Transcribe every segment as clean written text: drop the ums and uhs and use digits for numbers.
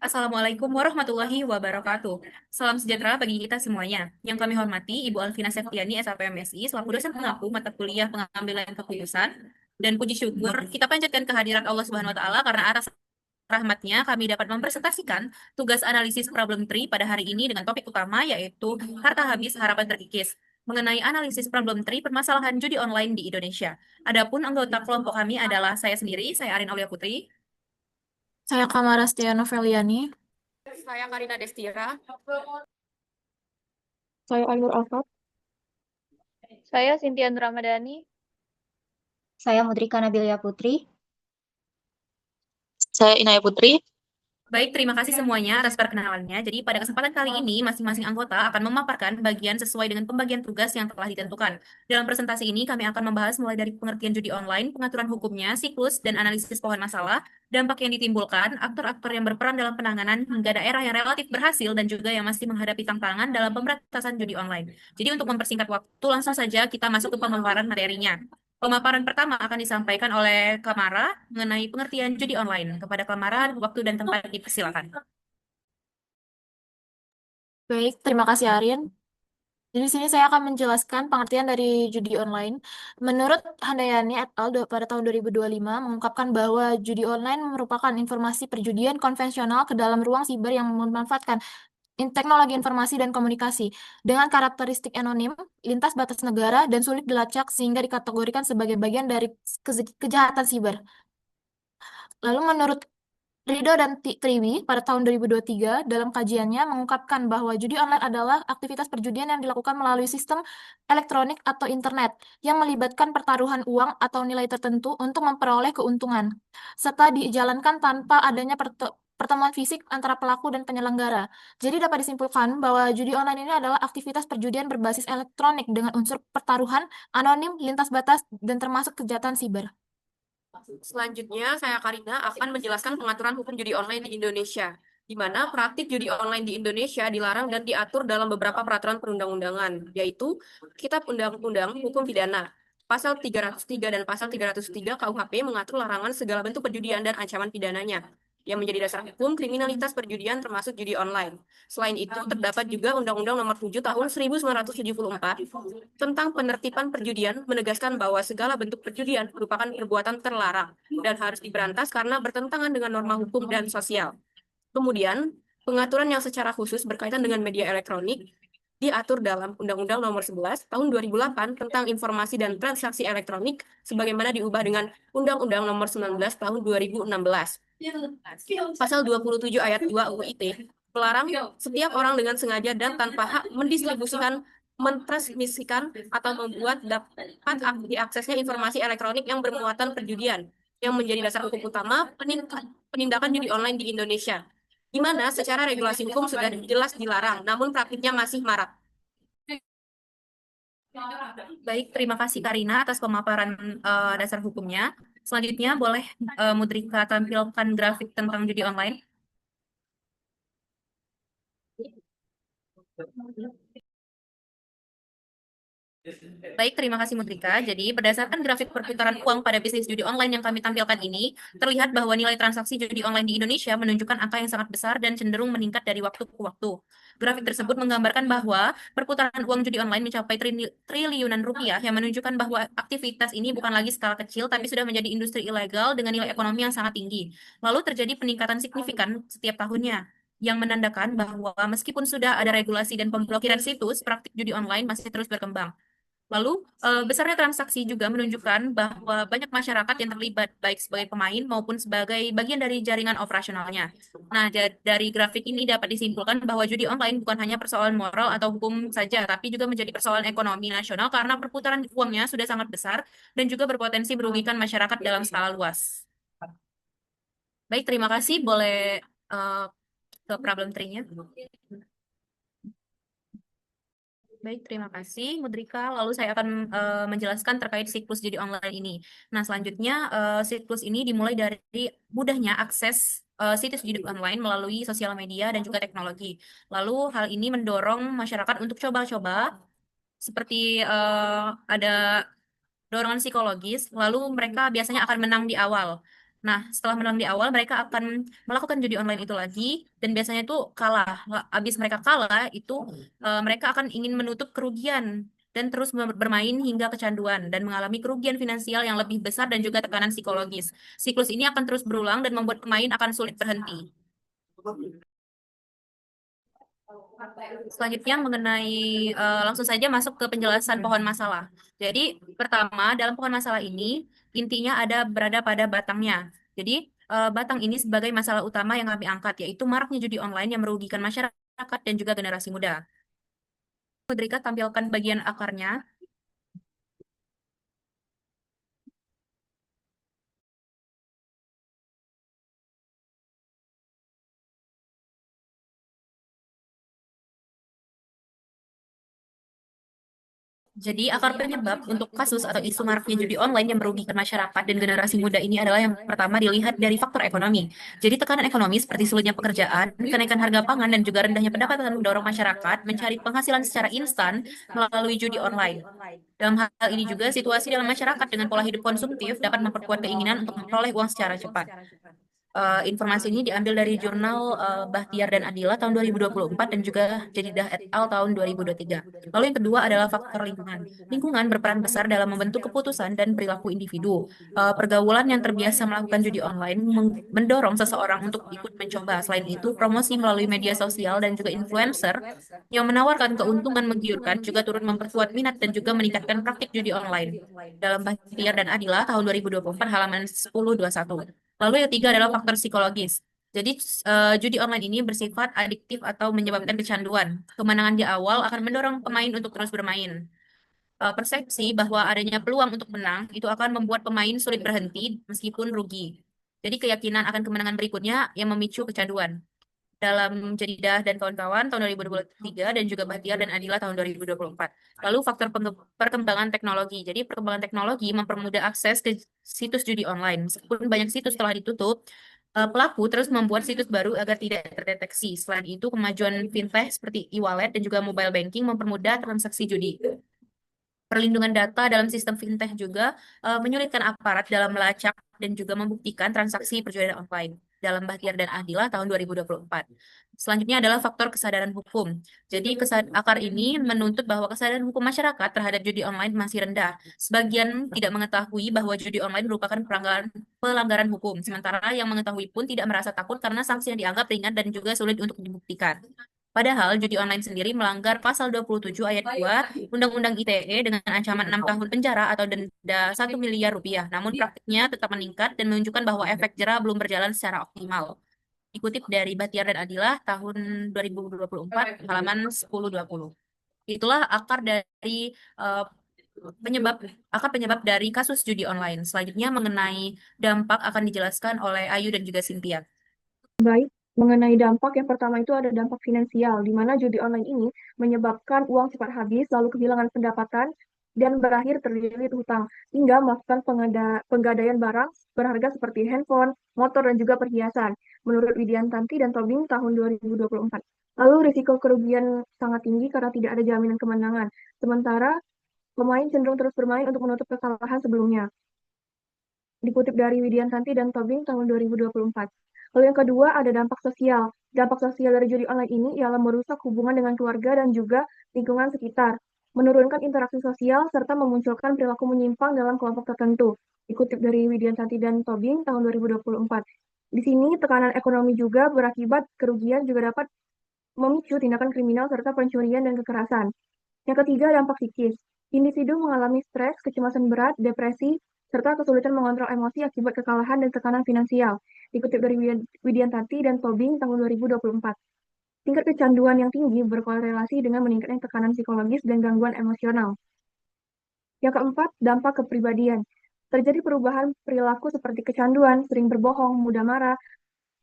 Assalamualaikum warahmatullahi wabarakatuh. Salam sejahtera bagi kita semuanya. Yang kami hormati Ibu Alvina Septiani, SAPMSI, selaku dosen pengampu mata kuliah pengambilan keputusan. Dan puji syukur kita panjatkan kehadiran Allah Subhanahu wa Ta'ala karena atas rahmatnya kami dapat mempresentasikan tugas analisis problem tree pada hari ini dengan topik utama yaitu harta habis harapan terkikis mengenai analisis problem tree permasalahan judi online di Indonesia. Adapun anggota kelompok kami adalah saya sendiri, saya Arin Aulia Putri. Saya Kamara Stiano Veliani. Saya Karina Destira. Saya Ainur Alfat. Saya Cynthia Ramadhani. Saya Mudrika Nabilia Putri. Saya Inaya Putri. Baik, terima kasih semuanya atas perkenalannya. Jadi pada kesempatan kali ini, masing-masing anggota akan memaparkan bagian sesuai dengan pembagian tugas yang telah ditentukan. Dalam presentasi ini, kami akan membahas mulai dari pengertian judi online, pengaturan hukumnya, siklus, dan analisis pohon masalah, dampak yang ditimbulkan, aktor-aktor yang berperan dalam penanganan, hingga daerah yang relatif berhasil dan juga yang masih menghadapi tantangan dalam pemberantasan judi online. Jadi untuk mempersingkat waktu, langsung saja kita masuk ke pemaparan materinya. Pemaparan pertama akan disampaikan oleh Kamara mengenai pengertian judi online. Kepada Kamara, waktu dan tempat dipersilakan. Baik, terima kasih Arin. Di sini saya akan menjelaskan pengertian dari judi online. Menurut Handayani et al. Pada tahun 2025 mengungkapkan bahwa judi online merupakan informasi perjudian konvensional ke dalam ruang siber yang memanfaatkan teknologi informasi dan komunikasi dengan karakteristik anonim, lintas batas negara, dan sulit dilacak sehingga dikategorikan sebagai bagian dari kejahatan siber. Lalu menurut Rido dan Triwi pada tahun 2023 dalam kajiannya mengungkapkan bahwa judi online adalah aktivitas perjudian yang dilakukan melalui sistem elektronik atau internet yang melibatkan pertaruhan uang atau nilai tertentu untuk memperoleh keuntungan, serta dijalankan tanpa adanya pertemuan fisik antara pelaku dan penyelenggara. Jadi dapat disimpulkan bahwa judi online ini adalah aktivitas perjudian berbasis elektronik dengan unsur pertaruhan, anonim, lintas batas, dan termasuk kejahatan siber. Selanjutnya, saya Karina akan menjelaskan pengaturan hukum judi online di Indonesia, di mana praktik judi online di Indonesia dilarang dan diatur dalam beberapa peraturan perundang-undangan, yaitu Kitab Undang-Undang Hukum Pidana. Pasal 303 dan Pasal 303 KUHP mengatur larangan segala bentuk perjudian dan ancaman pidananya, yang menjadi dasar hukum kriminalitas perjudian termasuk judi online. Selain itu, terdapat juga Undang-Undang Nomor 7 Tahun 1974 tentang penertiban perjudian menegaskan bahwa segala bentuk perjudian merupakan perbuatan terlarang dan harus diberantas karena bertentangan dengan norma hukum dan sosial. Kemudian, pengaturan yang secara khusus berkaitan dengan media elektronik diatur dalam Undang-Undang Nomor 11 Tahun 2008 tentang informasi dan transaksi elektronik sebagaimana diubah dengan Undang-Undang Nomor 19 Tahun 2016. Pasal 27 ayat 2 UU ITE melarang setiap orang dengan sengaja dan tanpa hak mendistribusikan, mentransmisikan, atau membuat dapat diaksesnya informasi elektronik yang bermuatan perjudian, yang menjadi dasar hukum utama penindakan judi online di Indonesia, di mana secara regulasi hukum sudah jelas dilarang, namun praktiknya masih marak. Baik, terima kasih Karina atas pemaparan dasar hukumnya. Selanjutnya, boleh Mudrika tampilkan grafik tentang judi online? Baik, terima kasih Mudrika. Jadi, berdasarkan grafik perputaran uang pada bisnis judi online yang kami tampilkan ini, terlihat bahwa nilai transaksi judi online di Indonesia menunjukkan angka yang sangat besar dan cenderung meningkat dari waktu ke waktu. Grafik tersebut menggambarkan bahwa perputaran uang judi online mencapai triliunan rupiah yang menunjukkan bahwa aktivitas ini bukan lagi skala kecil, tapi sudah menjadi industri ilegal dengan nilai ekonomi yang sangat tinggi. Lalu terjadi peningkatan signifikan setiap tahunnya, yang menandakan bahwa meskipun sudah ada regulasi dan pemblokiran situs, praktik judi online masih terus berkembang. Lalu, besarnya transaksi juga menunjukkan bahwa banyak masyarakat yang terlibat, baik sebagai pemain maupun sebagai bagian dari jaringan operasionalnya. Nah, dari grafik ini dapat disimpulkan bahwa judi online bukan hanya persoalan moral atau hukum saja, tapi juga menjadi persoalan ekonomi nasional karena perputaran uangnya sudah sangat besar dan juga berpotensi merugikan masyarakat dalam skala luas. Baik, terima kasih. Boleh ke problem tree-nya. Baik, terima kasih Mudrika. Lalu saya akan menjelaskan terkait siklus judi online ini. Nah, selanjutnya siklus ini dimulai dari mudahnya akses situs judi online melalui sosial media dan juga teknologi. Lalu hal ini mendorong masyarakat untuk coba-coba seperti ada dorongan psikologis, lalu mereka biasanya akan menang di awal. Nah, setelah menang di awal, mereka akan melakukan judi online itu lagi, dan biasanya itu kalah. Habis mereka kalah, itu mereka akan ingin menutup kerugian dan terus bermain hingga kecanduan dan mengalami kerugian finansial yang lebih besar dan juga tekanan psikologis. Siklus ini akan terus berulang dan membuat pemain akan sulit berhenti. Selanjutnya mengenai langsung saja masuk ke penjelasan pohon masalah. Jadi pertama dalam pohon masalah ini intinya berada pada batangnya. Jadi batang ini sebagai masalah utama yang kami angkat yaitu maraknya judi online yang merugikan masyarakat dan juga generasi muda. Mudrika tampilkan bagian akarnya. Jadi, akar penyebab untuk kasus atau isu maraknya judi online yang merugikan masyarakat dan generasi muda ini adalah yang pertama dilihat dari faktor ekonomi. Jadi, tekanan ekonomi seperti sulitnya pekerjaan, kenaikan harga pangan, dan juga rendahnya pendapatan mendorong masyarakat mencari penghasilan secara instan melalui judi online. Dalam hal ini juga, situasi dalam masyarakat dengan pola hidup konsumtif dapat memperkuat keinginan untuk memperoleh uang secara cepat. Informasi ini diambil dari jurnal Bahtiar dan Adila tahun 2024 dan juga Jadidah et al. Tahun 2023. Lalu yang kedua adalah faktor lingkungan. Lingkungan berperan besar dalam membentuk keputusan dan perilaku individu. Pergaulan yang terbiasa melakukan judi online mendorong seseorang untuk ikut mencoba. Selain itu, promosi melalui media sosial dan juga influencer yang menawarkan keuntungan menggiurkan juga turut memperkuat minat dan juga meningkatkan praktik judi online. Dalam Bahtiar dan Adila tahun 2024 halaman 1021. Lalu yang ketiga adalah faktor psikologis. Jadi, judi online ini bersifat adiktif atau menyebabkan kecanduan. Kemenangan di awal akan mendorong pemain untuk terus bermain. Persepsi bahwa adanya peluang untuk menang itu akan membuat pemain sulit berhenti meskipun rugi. Jadi, keyakinan akan kemenangan berikutnya yang memicu kecanduan. Dalam Jadidah dan kawan-kawan tahun 2023 dan juga Bahtiar dan Adila tahun 2024. Lalu faktor perkembangan teknologi. Jadi perkembangan teknologi mempermudah akses ke situs judi online. Meskipun banyak situs telah ditutup, pelaku terus membuat situs baru agar tidak terdeteksi. Selain itu, kemajuan fintech seperti e-wallet dan juga mobile banking mempermudah transaksi judi. Perlindungan data dalam sistem fintech juga menyulitkan aparat dalam melacak dan juga membuktikan transaksi perjudian online dalam Bahtiar dan Adila tahun 2024. Selanjutnya adalah faktor kesadaran hukum. Jadi akar ini menuntut bahwa kesadaran hukum masyarakat terhadap judi online masih rendah. Sebagian tidak mengetahui bahwa judi online merupakan pelanggaran hukum, sementara yang mengetahui pun tidak merasa takut karena sanksi yang dianggap ringan dan juga sulit untuk dibuktikan. Padahal judi online sendiri melanggar pasal 27 ayat 2 Undang-Undang ITE dengan ancaman 6 tahun penjara atau denda 1 miliar rupiah. Namun praktiknya tetap meningkat dan menunjukkan bahwa efek jera belum berjalan secara optimal. Dikutip dari Bahtiar dan Adilah tahun 2024 halaman 1020. Itulah akar penyebab dari kasus judi online. Selanjutnya mengenai dampak akan dijelaskan oleh Ayu dan juga Cynthia. Baik, mengenai dampak yang pertama itu ada dampak finansial, di mana judi online ini menyebabkan uang cepat habis, lalu kehilangan pendapatan, dan berakhir terlilit hutang, hingga melakukan penggadaian barang berharga seperti handphone, motor, dan juga perhiasan, menurut Widiantanti dan Tobing tahun 2024. Lalu risiko kerugian sangat tinggi karena tidak ada jaminan kemenangan, sementara pemain cenderung terus bermain untuk menutup kekalahan sebelumnya. Dikutip dari Widiantanti dan Tobing tahun 2024. Lalu yang kedua ada dampak sosial. Dampak sosial dari judi online ini ialah merusak hubungan dengan keluarga dan juga lingkungan sekitar, menurunkan interaksi sosial, serta memunculkan perilaku menyimpang dalam kelompok tertentu. Dikutip dari Widiantanti dan Tobing tahun 2024. Di sini tekanan ekonomi juga berakibat kerugian juga dapat memicu tindakan kriminal serta pencurian dan kekerasan. Yang ketiga, dampak psikis. Individu mengalami stres, kecemasan berat, depresi, serta kesulitan mengontrol emosi akibat kekalahan dan tekanan finansial. Dikutip dari Widiantanti dan Tobing tahun 2024. Tingkat kecanduan yang tinggi berkorelasi dengan meningkatnya tekanan psikologis dan gangguan emosional. Yang keempat, dampak kepribadian. Terjadi perubahan perilaku seperti kecanduan, sering berbohong, mudah marah,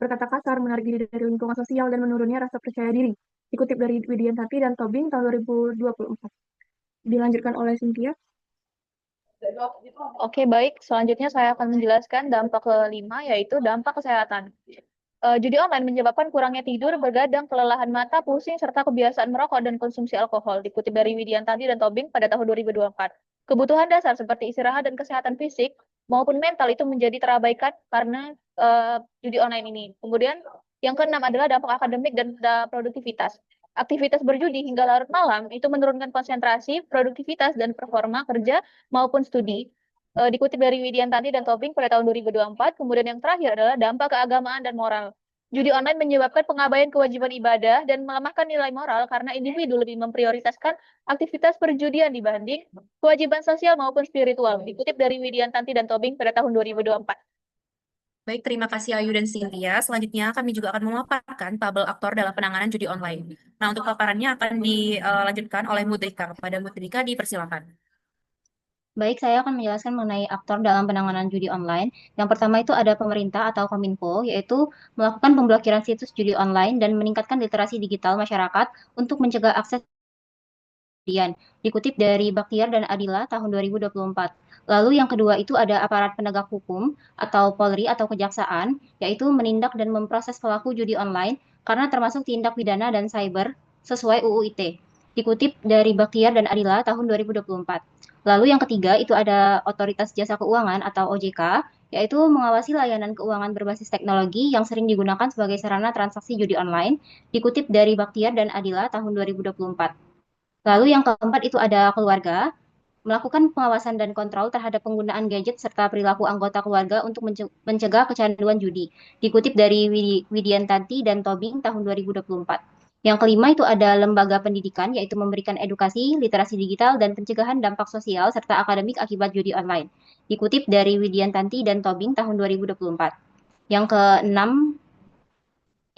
berkata kasar, menarik diri dari lingkungan sosial, dan menurunnya rasa percaya diri. Dikutip dari Widiantanti dan Tobing tahun 2024. Dilanjutkan oleh Cynthia. Oke, baik. Selanjutnya saya akan menjelaskan dampak kelima, yaitu dampak kesehatan. Judi online menyebabkan kurangnya tidur, bergadang, kelelahan mata, pusing, serta kebiasaan merokok dan konsumsi alkohol. Dikutip dari Widiantanti dan Tobing pada tahun 2024. Kebutuhan dasar seperti istirahat dan kesehatan fisik maupun mental itu menjadi terabaikan karena judi online ini. Kemudian yang keenam adalah dampak akademik dan produktivitas. Aktivitas berjudi hingga larut malam itu menurunkan konsentrasi, produktivitas, dan performa kerja maupun studi. Dikutip dari Widiantanti dan Tobing pada tahun 2024. Kemudian yang terakhir adalah dampak keagamaan dan moral. Judi online menyebabkan pengabaian kewajiban ibadah dan melemahkan nilai moral karena individu lebih memprioritaskan aktivitas perjudian dibanding kewajiban sosial maupun spiritual. Dikutip dari Widiantanti dan Tobing pada tahun 2024. Baik, terima kasih Ayu dan Cynthia. Selanjutnya kami juga akan memaparkan tabel aktor dalam penanganan judi online. Nah, untuk paparannya akan dilanjutkan oleh Mudrika. Kepada Mudrika dipersilakan. Baik, saya akan menjelaskan mengenai aktor dalam penanganan judi online. Yang pertama itu ada pemerintah atau Kominfo, yaitu melakukan pemblokiran situs judi online dan meningkatkan literasi digital masyarakat untuk mencegah akses judi. Dikutip dari Baktiar dan Adila tahun 2024. Lalu yang kedua itu ada aparat penegak hukum atau Polri atau Kejaksaan, yaitu menindak dan memproses pelaku judi online karena termasuk tindak pidana dan cyber sesuai UU ITE. Dikutip dari Baktiar dan Adila tahun 2024. Lalu yang ketiga itu ada Otoritas Jasa Keuangan atau OJK, yaitu mengawasi layanan keuangan berbasis teknologi yang sering digunakan sebagai sarana transaksi judi online, dikutip dari Baktiar dan Adila tahun 2024. Lalu yang keempat itu ada keluarga, melakukan pengawasan dan kontrol terhadap penggunaan gadget serta perilaku anggota keluarga untuk mencegah kecanduan judi. Dikutip dari Widiantanti dan Tobing tahun 2024. Yang kelima itu ada lembaga pendidikan, yaitu memberikan edukasi, literasi digital, dan pencegahan dampak sosial serta akademik akibat judi online. Dikutip dari Widiantanti dan Tobing tahun 2024. Yang keenam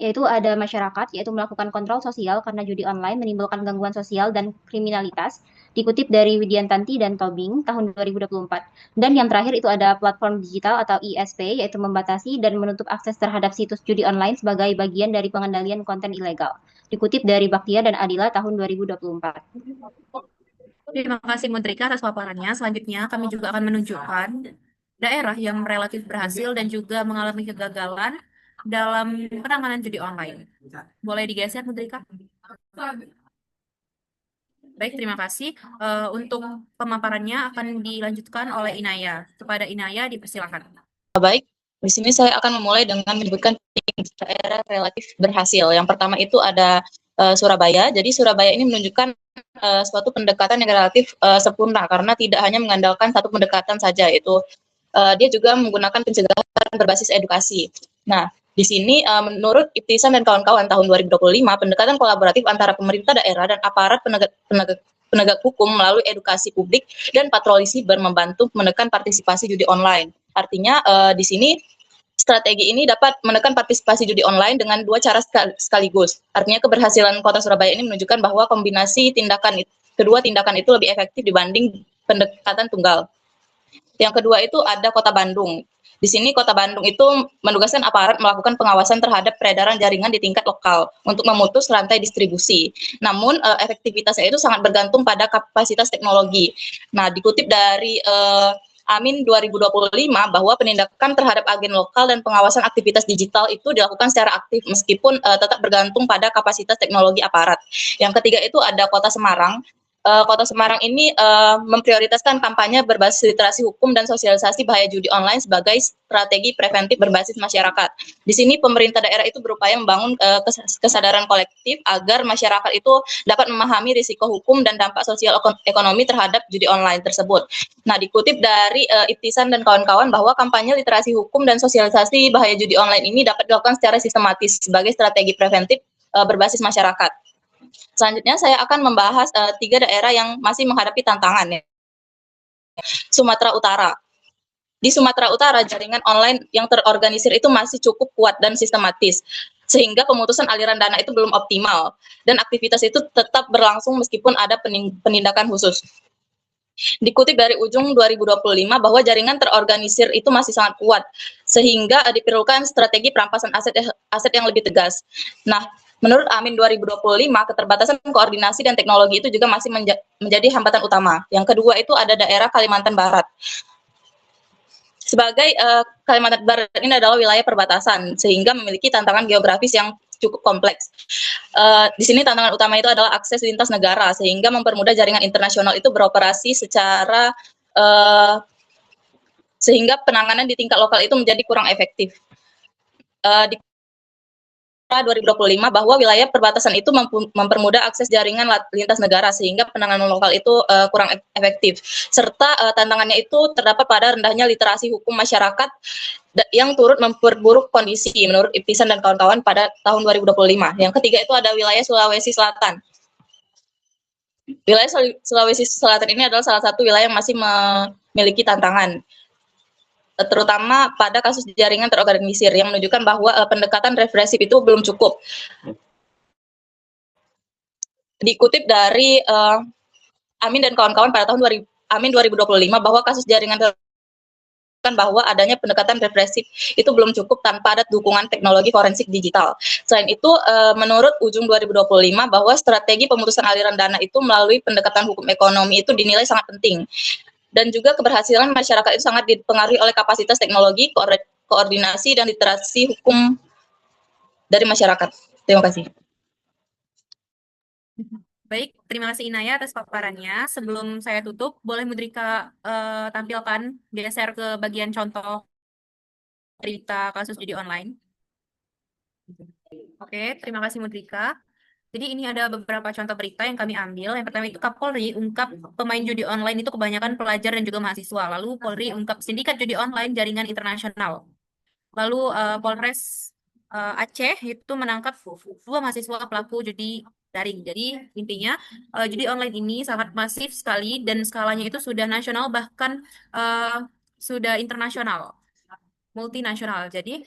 yaitu ada masyarakat, yaitu melakukan kontrol sosial karena judi online menimbulkan gangguan sosial dan kriminalitas, dikutip dari Widiantanti dan Tobing tahun 2024. Dan yang terakhir itu ada platform digital atau ISP, yaitu membatasi dan menutup akses terhadap situs judi online sebagai bagian dari pengendalian konten ilegal, dikutip dari Baktia dan Adila tahun 2024. Terima kasih Mudrika atas paparannya. Selanjutnya kami juga akan menunjukkan daerah yang relatif berhasil dan juga mengalami kegagalan dalam penanganan judi online. Boleh digeser, Mudrika? Baik, terima kasih. Untuk pemaparannya akan dilanjutkan oleh Inaya. Kepada Inaya, dipersilakan. Baik, di sini saya akan memulai dengan menyebutkan daerah relatif berhasil. Yang pertama itu ada Surabaya. Jadi Surabaya ini menunjukkan suatu pendekatan yang relatif sempurna karena tidak hanya mengandalkan satu pendekatan saja, yaitu dia juga menggunakan pencegahan berbasis edukasi. Nah, di sini menurut Ibtisan dan kawan-kawan tahun 2025, pendekatan kolaboratif antara pemerintah daerah dan aparat penegak hukum melalui edukasi publik dan patroli siber membantu menekan partisipasi judi online. Artinya di sini strategi ini dapat menekan partisipasi judi online dengan dua cara sekaligus. Artinya keberhasilan Kota Surabaya ini menunjukkan bahwa kombinasi kedua tindakan itu lebih efektif dibanding pendekatan tunggal. Yang kedua itu ada Kota Bandung. Di sini Kota Bandung itu menugaskan aparat melakukan pengawasan terhadap peredaran jaringan di tingkat lokal untuk memutus rantai distribusi. Namun efektivitasnya itu sangat bergantung pada kapasitas teknologi. Nah, dikutip dari Amin 2025 bahwa penindakan terhadap agen lokal dan pengawasan aktivitas digital itu dilakukan secara aktif meskipun tetap bergantung pada kapasitas teknologi aparat. Yang ketiga itu ada Kota Semarang. Kota Semarang ini memprioritaskan kampanye berbasis literasi hukum dan sosialisasi bahaya judi online sebagai strategi preventif berbasis masyarakat. Di sini pemerintah daerah itu berupaya membangun kesadaran kolektif agar masyarakat itu dapat memahami risiko hukum dan dampak sosial ekonomi terhadap judi online tersebut. Nah, dikutip dari Ibtisan dan kawan-kawan bahwa kampanye literasi hukum dan sosialisasi bahaya judi online ini dapat dilakukan secara sistematis sebagai strategi preventif berbasis masyarakat. Selanjutnya saya akan membahas 3 daerah yang masih menghadapi tantangan. Ya. Sumatera Utara. Di Sumatera Utara, jaringan online yang terorganisir itu masih cukup kuat dan sistematis, sehingga pemutusan aliran dana itu belum optimal, dan aktivitas itu tetap berlangsung meskipun ada penindakan khusus. Dikutip dari Ujung 2025 bahwa jaringan terorganisir itu masih sangat kuat, sehingga diperlukan strategi perampasan aset yang lebih tegas. Nah, menurut Amin 2025, keterbatasan koordinasi dan teknologi itu juga masih menjadi hambatan utama. Yang kedua itu ada daerah Kalimantan Barat. Sebagai Kalimantan Barat ini adalah wilayah perbatasan, sehingga memiliki tantangan geografis yang cukup kompleks. Di sini tantangan utama itu adalah akses lintas negara, sehingga mempermudah jaringan internasional itu beroperasi secara sehingga penanganan di tingkat lokal itu menjadi kurang efektif. Di 2025 bahwa wilayah perbatasan itu mempermudah akses jaringan lintas negara sehingga penanganan lokal itu kurang efektif. Serta tantangannya itu terdapat pada rendahnya literasi hukum masyarakat yang turut memperburuk kondisi menurut Iptisan dan kawan-kawan pada tahun 2025. Yang ketiga itu ada wilayah Sulawesi Selatan. Wilayah Sulawesi Selatan ini adalah salah satu wilayah yang masih memiliki tantangan, terutama pada kasus jaringan terorganisir yang menunjukkan bahwa pendekatan represif itu belum cukup. Dikutip dari Amin dan kawan-kawan pada tahun Amin 2025 bahwa kasus jaringan bahwa adanya pendekatan represif itu belum cukup tanpa ada dukungan teknologi forensik digital. Selain itu, menurut ujung 2025 bahwa strategi pemutusan aliran dana itu melalui pendekatan hukum ekonomi itu dinilai sangat penting. Dan juga keberhasilan masyarakat itu sangat dipengaruhi oleh kapasitas teknologi, koordinasi, dan literasi hukum dari masyarakat. Terima kasih. Baik, terima kasih Inaya atas paparannya. Sebelum saya tutup, boleh Mudrika tampilkan, geser ke bagian contoh berita kasus judi online. Oke, terima kasih Mudrika. Jadi ini ada beberapa contoh berita yang kami ambil. Yang pertama itu Kapolri ungkap pemain judi online itu kebanyakan pelajar dan juga mahasiswa. Lalu Polri ungkap sindikat judi online jaringan internasional. Lalu Polres Aceh itu menangkap 2 mahasiswa pelaku judi daring. Jadi intinya judi online ini sangat masif sekali dan skalanya itu sudah nasional bahkan sudah internasional, multinasional. Jadi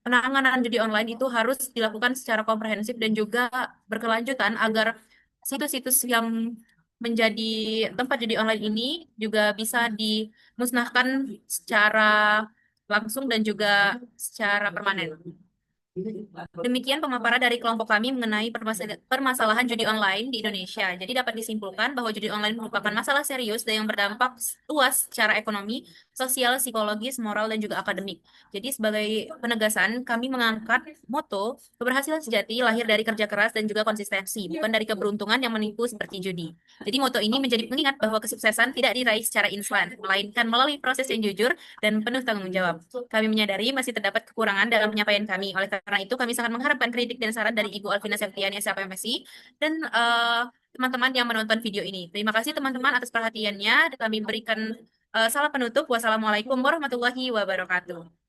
penanganan judi online itu harus dilakukan secara komprehensif dan juga berkelanjutan agar situs-situs yang menjadi tempat judi online ini juga bisa dimusnahkan secara langsung dan juga secara permanen. Demikian pemaparan dari kelompok kami mengenai permasalahan judi online di Indonesia. Jadi dapat disimpulkan bahwa judi online merupakan masalah serius dan yang berdampak luas secara ekonomi, sosial, psikologis, moral, dan juga akademik. Jadi sebagai penegasan, kami mengangkat moto keberhasilan sejati lahir dari kerja keras dan juga konsistensi, bukan dari keberuntungan yang menipu seperti judi. Jadi moto ini menjadi pengingat bahwa kesuksesan tidak diraih secara instan, melainkan melalui proses yang jujur dan penuh tanggung jawab. Kami menyadari masih terdapat kekurangan dalam penyampaian kami. Oleh karena itu, kami sangat mengharapkan kritik dan saran dari Ibu Alvina Septiani, SPMSI, dan teman-teman yang menonton video ini. Terima kasih teman-teman atas perhatiannya. Kami berikan salam penutup. Wassalamualaikum warahmatullahi wabarakatuh.